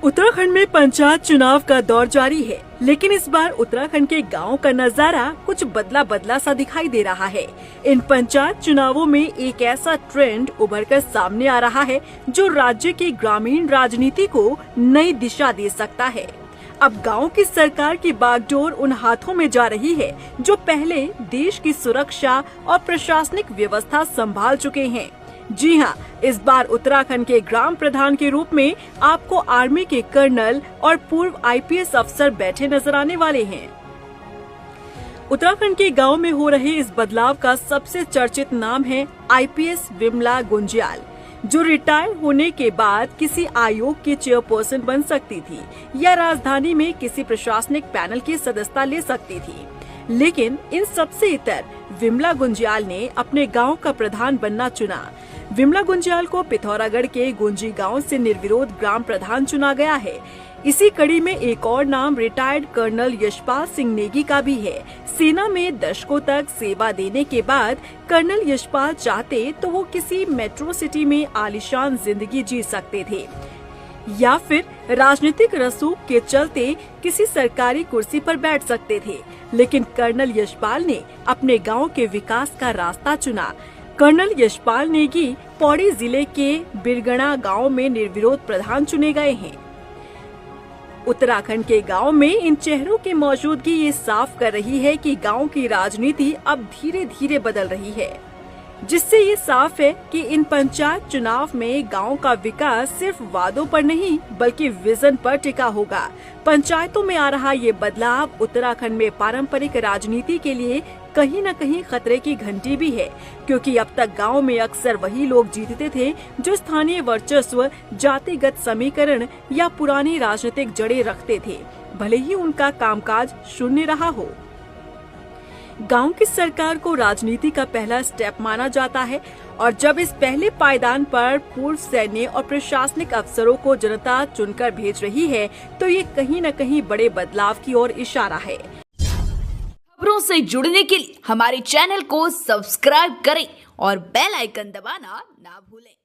उत्तराखंड में पंचायत चुनाव का दौर जारी है, लेकिन इस बार उत्तराखंड के गांव का नजारा कुछ बदला बदला सा दिखाई दे रहा है। इन पंचायत चुनावों में एक ऐसा ट्रेंड उभर कर सामने आ रहा है जो राज्य की ग्रामीण राजनीति को नई दिशा दे सकता है। अब गांव की सरकार की बागडोर उन हाथों में जा रही है जो पहले देश की सुरक्षा और प्रशासनिक व्यवस्था संभाल चुके हैं। जी हां, इस बार उत्तराखंड के ग्राम प्रधान के रूप में आपको आर्मी के कर्नल और पूर्व आईपीएस अफसर बैठे नजर आने वाले हैं। उत्तराखंड के गांव में हो रहे इस बदलाव का सबसे चर्चित नाम है आईपीएस विमला गुंज्याल, जो रिटायर होने के बाद किसी आयोग की चेयरपर्सन बन सकती थी या राजधानी में किसी प्रशासनिक पैनल की सदस्यता ले सकती थी। लेकिन इन सबसे इतर विमला गुंज्याल ने अपने गांव का प्रधान बनना चुना। विमला गुंज्याल को पिथौरागढ़ के गुंजी गांव से निर्विरोध ग्राम प्रधान चुना गया है। इसी कड़ी में एक और नाम रिटायर्ड कर्नल यशपाल सिंह नेगी का भी है। सेना में दशकों तक सेवा देने के बाद कर्नल यशपाल चाहते तो वो किसी मेट्रो सिटी में आलीशान जिंदगी जी सकते थे या फिर राजनीतिक रसूख के चलते किसी सरकारी कुर्सी पर बैठ सकते थे, लेकिन कर्नल यशपाल ने अपने गांव के विकास का रास्ता चुना। कर्नल यशपाल नेगी पौड़ी जिले के बिरगणा गांव में निर्विरोध प्रधान चुने गए हैं। उत्तराखंड के गांव में इन चेहरों की मौजूदगी ये साफ कर रही है कि गांव की राजनीति अब धीरे धीरे बदल रही है, जिससे ये साफ है कि इन पंचायत चुनाव में गांव का विकास सिर्फ वादों पर नहीं बल्कि विजन पर टिका होगा। पंचायतों में आ रहा ये बदलाव उत्तराखंड में पारंपरिक राजनीति के लिए कहीं न कहीं खतरे की घंटी भी है, क्योंकि अब तक गांव में अक्सर वही लोग जीतते थे जो स्थानीय वर्चस्व, जातिगत समीकरण या पुरानी राजनीतिक जड़ें रखते थे, भले ही उनका कामकाज शून्य रहा हो। गांव की सरकार को राजनीति का पहला स्टेप माना जाता है और जब इस पहले पायदान पर पूर्व सैन्य और प्रशासनिक अफसरों को जनता चुनकर भेज रही है, तो ये कहीं न कहीं बड़े बदलाव की ओर इशारा है। खबरों से जुड़ने के लिए हमारे चैनल को सब्सक्राइब करें और बेल आइकन दबाना ना भूलें।